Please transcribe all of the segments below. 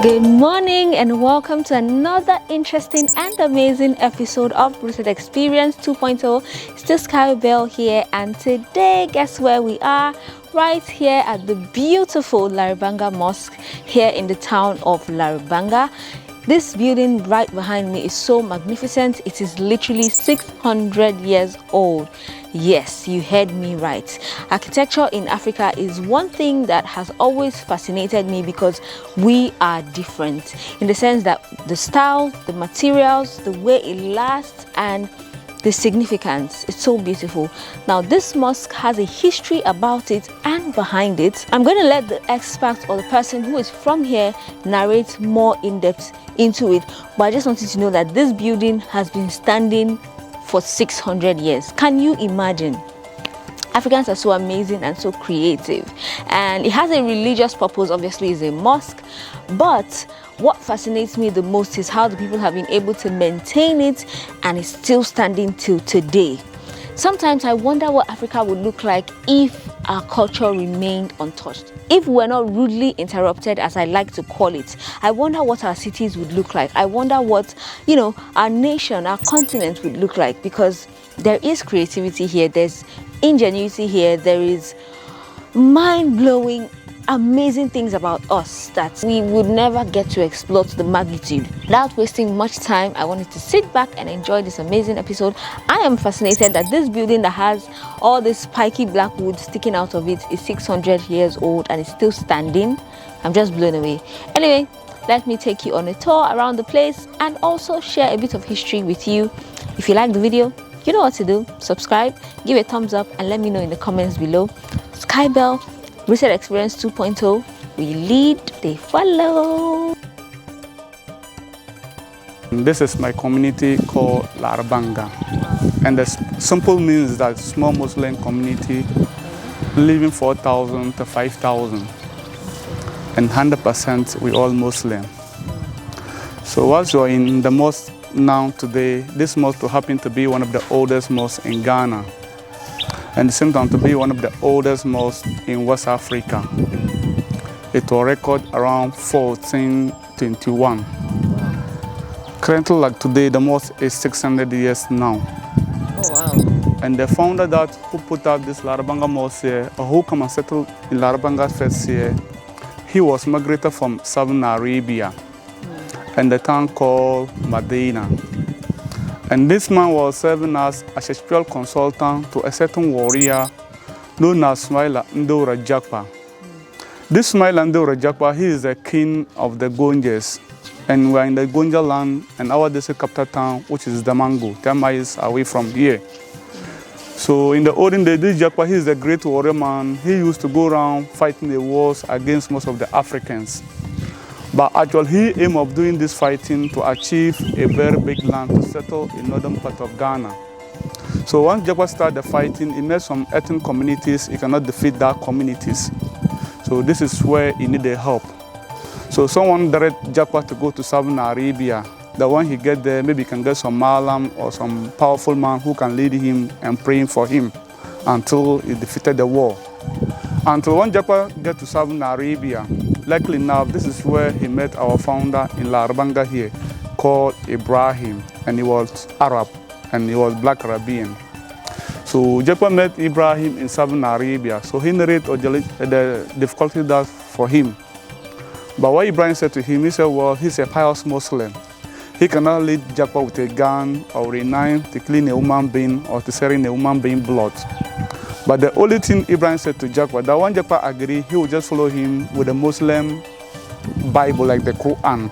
Good morning and welcome to another interesting and amazing episode of Rooted Experience 2.0. Still Skybell here, and today guess where we are? Right here at the beautiful Larabanga Mosque here in the town of Larabanga. This building right behind me is so magnificent. It is literally 600 years old. Yes, you heard me right. Architecture in Africa is one thing that has always fascinated me because we are different in the sense that the style, the materials, the way it lasts, and the significance. It's so beautiful. Now, this mosque has a history about it and behind it. I'm going to let the expert or the person who is from here narrate more in depth into it, but I just wanted to know that this building has been standing for 600 years. Can you imagine? Africans are so amazing and so creative, and it has a religious purpose. Obviously, it's a mosque, but what fascinates me the most is how the people have been able to maintain it, and it's still standing till today. Sometimes I wonder what Africa would look like if our culture remained untouched. If we're not rudely interrupted, as I like to call it. I wonder what our cities would look like. I wonder what, our nation, our continent would look like, because there is creativity here, there's ingenuity here, there is mind-blowing, amazing things about us that we would never get to explore to the magnitude. Without wasting much time, I wanted to sit back and enjoy this amazing episode. I am fascinated that this building that has all this spiky black wood sticking out of it is 600 years old and it's still standing. I'm just blown away. Anyway, let me take you on a tour around the place and also share a bit of history with you. If you like the video, you know what to do. Subscribe, give a thumbs up, and let me know in the comments below. Skybell, Rooted Experience 2.0, we lead, they follow. This is my community called larabanga, and the simple means that small Muslim community living 4,000 to 5,000, and 100% we all Muslim. So as you're in the mosque now today, this mosque will happen to be one of the oldest mosques in Ghana, and the same time to be one of the oldest mosques in West Africa. It was recorded around 1421. Currently, like today, the mosque is 600 years now. Oh wow. And the founder who put up this Larabanga mosque here, or who come and settle in Larabanga first here, he was migrated from Southern Arabia and the town called Medina. And this man was serving as a spiritual consultant to a certain warrior known as Ismaila Ndora Jakpa. This Ismaila Ndora Jakpa, he is the king of the Gonjas. And we're in the Gonja land, and our district capital town, which is Damango, 10 miles away from here. So in the olden days, this Jakpa, he is a great warrior man. He used to go around fighting the wars against most of the Africans. But actually, he aimed of doing this fighting to achieve a very big land to settle in northern part of Ghana. So once Jakpa started the fighting, he met some ethnic communities. He cannot defeat that communities. So this is where he needed help. So someone directed Jakpa to go to Southern Arabia. That when he get there, maybe he can get some malam or some powerful man who can lead him and praying for him until he defeated the war. Until when Jakpa get to Southern Arabia, luckily enough, this is where he met our founder in Larabanga here, called Ibrahim, and he was Arab, and he was Black Arabian. So Jakpa met Ibrahim in Southern Arabia, so he narrated the difficulty that for him. But what Ibrahim said to him, he said, well, he's a pious Muslim. He cannot lead Jakpa with a gun or a knife to clean a human being or to serve a human being blood. But the only thing Ibrahim said to Jakpa, that when Jakpa agreed, he would just follow him with a Muslim Bible like the Quran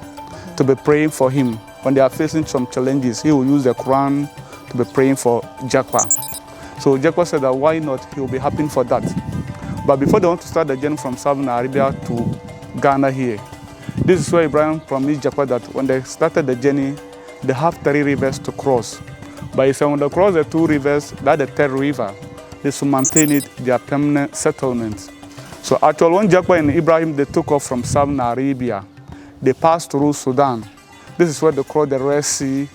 to be praying for him. When they are facing some challenges, he will use the Quran to be praying for Jakpa. So Jakpa said that why not, he will be happy for that. But before they want to start the journey from Southern Arabia to Ghana here, this is where Ibrahim promised Jakpa that when they started the journey, they have 3 rivers to cross. But he said when they cross the 2 rivers, that's the 3rd river, is to maintain it, their permanent settlement. So actually, when Jakpa and Ibrahim, they took off from Southern Arabia, they passed through Sudan. This is where they crossed the Red Sea,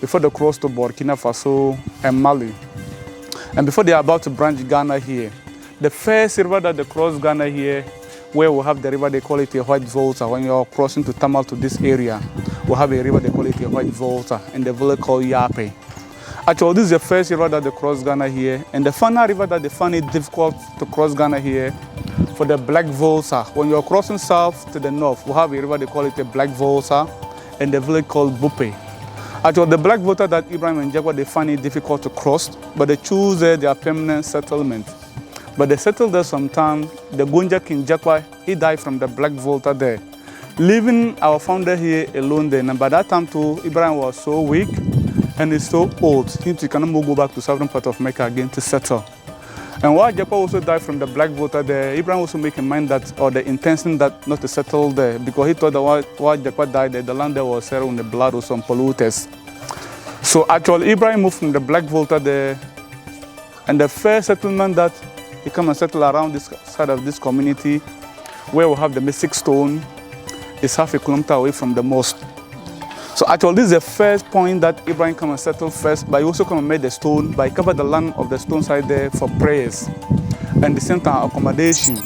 before they crossed to Burkina Faso and Mali. And before they are about to branch Ghana here, the first river that they crossed Ghana here where we have the river, they call it a white volta. When you're crossing to Tamale to this area, we have a river, they call it a white volta, in the village called Yayy. Actually, this is the first river that they cross Ghana here, and the final river that they find it difficult to cross Ghana here, for the Black Volta. When you're crossing south to the north, we have a river, they call it the Black Volta, and the village called Bupe. Actually, the Black Volta that Ibrahim and Jaguar, they find it difficult to cross, but they choose their permanent settlement. But they settled there sometime. The Gunja King Jaguar, he died from the Black Volta there, leaving our founder here alone then. And by that time too, Ibrahim was so weak and he's so old, he cannot go back to southern part of Mecca again to settle. And while Jaguar also died from the Black Volta there, Ibrahim also make in mind that, or the intention that not to settle there, because he thought that while Jaguar died there, the land there was settled in the blood of some polluters. So actually, Ibrahim moved from the Black Volta there, and the first settlement that he come and settle around this side of this community, where we have the mystic stone, is half a kilometer away from the mosque. So actually, this is the first point that Ibrahim come and settle first, but he also come and made the stone, but he covered the land of the stone side there for prayers and the center accommodation.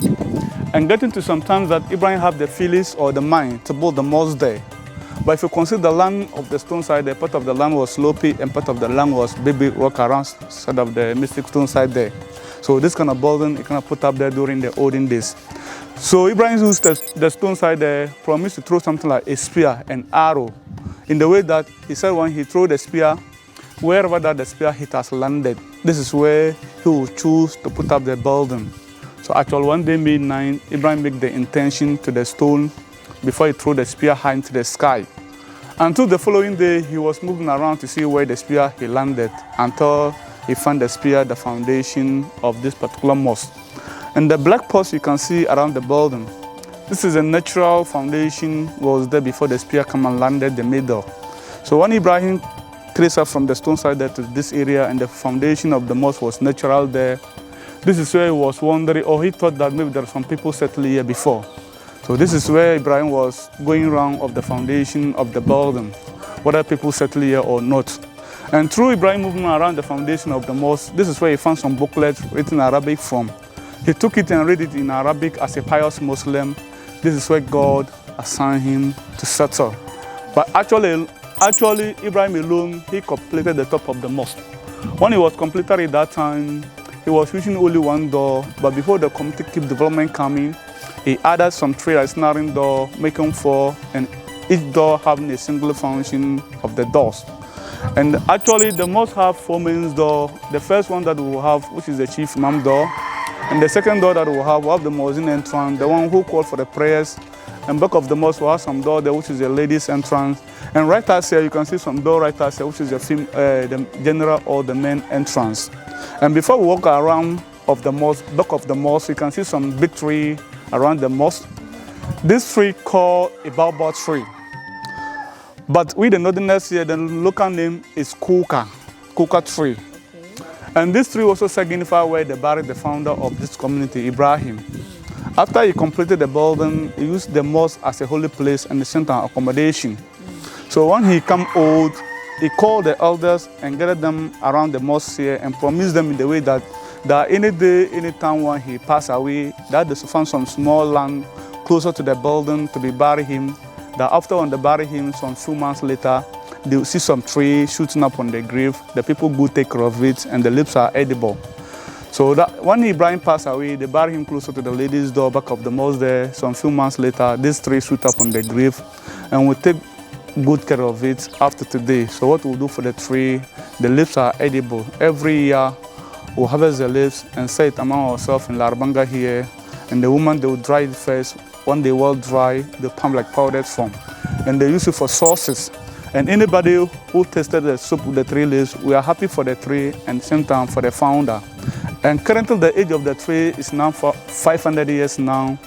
And getting to sometimes that Ibrahim have the feelings or the mind to build the mosque there. But if you consider the land of the stone side there, part of the land was slopey and part of the land was baby rock around side of the mystic stone side there. So this kind of building, he kind of put up there during the olden days. So Ibrahim used the stone side there, promised to throw something like a spear and arrow, in the way that he said when he threw the spear, wherever that the spear hit has landed, this is where he will choose to put up the building. So actually one day midnight, Ibrahim made the intention to the stone before he threw the spear high into the sky. Until the following day, he was moving around to see where the spear he landed, until he found the spear, the foundation of this particular mosque. And the black post you can see around the building, this is a natural foundation was there before the spear came and landed the middle. So when Ibrahim traced up from the stone side there to this area and the foundation of the mosque was natural there, this is where he was wondering, or he thought that maybe there are some people settled here before. So this is where Ibrahim was going around of the foundation of the building, whether people settled here or not. And through Ibrahim moving around the foundation of the mosque, this is where he found some booklets written in Arabic from. He took it and read it in Arabic as a pious Muslim. This is where God assigned him to settle. But actually Ibrahim alone, he completed the top of the mosque. When he was completed at that time, he was using only one door, but before the community keep development coming, he added some three snarring door, making four, and each door having a single function of the doors. And actually the mosque have four main doors. The first one that we will have, which is the chief imam door, and the second door that we will have the muezzin entrance, the one who called for the prayers. And back of the mosque we have some door there, which is the ladies entrance. And right out here you can see some door right out here, which is the general or the main entrance. And before we walk around of the mosque, back of the mosque, you can see some big tree around the mosque. This tree called a Baobab tree. But with the northerners here, the local name is Kuka tree. Okay. And this tree also signifies where they buried the founder of this community, Ibrahim. After he completed the building, he used the mosque as a holy place and the center of accommodation. So when he came old, he called the elders and gathered them around the mosque here and promised them in the way that any day, any time when he passed away, that they should find some small land closer to the building to be bury him. That after when they bury him, some few months later, they will see some tree shooting up on the grave. The people go take care of it, and the leaves are edible. So that when Ibrahim passed away, they buried him closer to the ladies' door back of the mosque there. Some few months later, this tree shoot up on the grave, and we take good care of it after today. So what we'll do for the tree, the leaves are edible. Every year, we'll harvest the leaves and set it among ourselves in larabanga here. And the woman, they will dry it first. When they well dry, they pump like powdered form. And they use it for sauces. And anybody who tasted the soup with the tree leaves, we are happy for the tree and same time for the founder. And currently the age of the tree is now for 500 years now.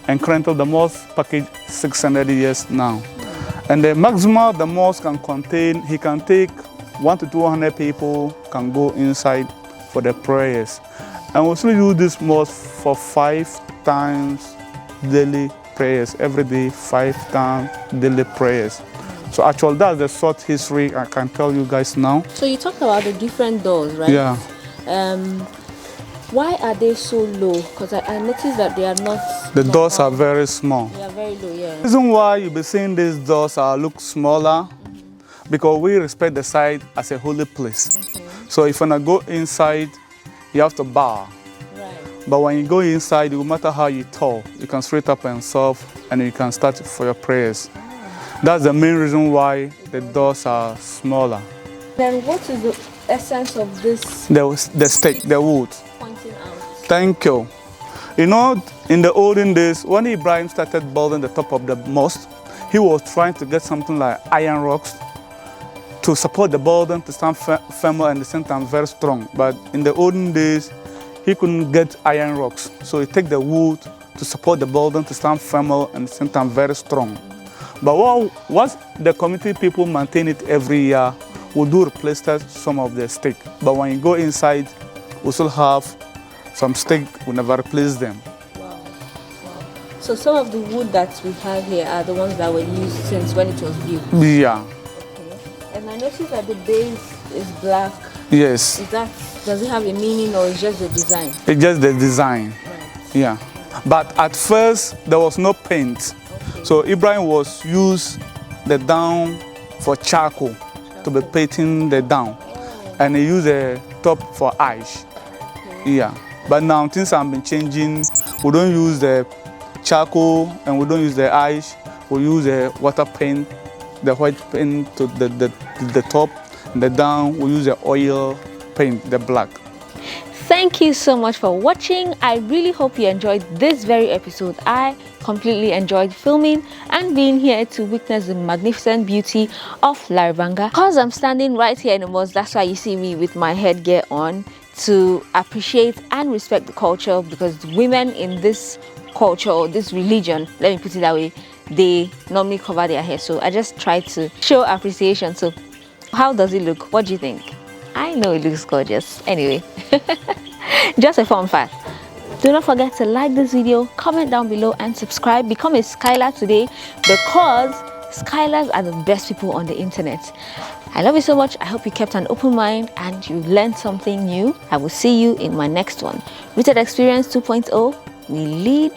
And currently the mosque package 600 years now. And the maximum the mosque can contain, he can take 100 to 200 people can go inside for the prayers. And we still use this mosque for 5 times daily prayers, every day 5 times daily prayers. So actually that's the short history I can tell you guys now. So you talked about the different doors, right? Yeah. Why are they so low? Because I noticed that they are not. The doors are very small. They are very low, yeah. The reason why you be seeing these doors look smaller, because we respect the site as a holy place. Okay. So if you wanna go inside, you have to bow. Right. But when you go inside, no matter how you tall, you can straight up and soft, and you can start for your prayers. That's the main reason why the doors are smaller. Then what is the essence of this? The stick, the wood. Pointing out. Thank you. You know, in the olden days, when Ibrahim started building the top of the mosque, he was trying to get something like iron rocks to support the building, to stand firmer and at the same time very strong. But in the olden days, he couldn't get iron rocks. So he take the wood to support the building, to stand firmer and at the same time very strong. But once the community people maintain it every year, we do replace some of the stick. But when you go inside, we still have some stick, we never replace them. Wow. Wow. So some of the wood that we have here are the ones that were used since when it was built? Yeah. Okay. And I noticed that the base is black. Yes. Does it have a meaning or is just the design? It's just the design. Right. Yeah. But at first, there was no paint. Okay. So Ibrahim was used the down for charcoal to be painting the down. Oh. And he used the top for ash. Okay. Yeah. But now things have been changing. We don't use the charcoal and we don't use the ash. We use the water paint, the white paint to the top, and the down we use the oil paint, the black. Thank you so much for watching. I really hope you enjoyed this very episode. I completely enjoyed filming and being here to witness the magnificent beauty of larabanga. Because I'm standing right here in the mosque, that's why you see me with my headgear on, to appreciate and respect the culture, because women in this culture or this religion, let me put it that way, they normally cover their hair. So I just try to show appreciation. So how does it look? What do you think? I know it looks gorgeous. Anyway, just a fun fact. Do not forget to like this video, comment down below and subscribe. Become a Skyler today, because Skylers are the best people on the internet. I love you so much. I hope you kept an open mind and you learned something new. I will see you in my next one. Rooted Experience 2.0. We lead,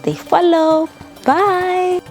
they follow. Bye.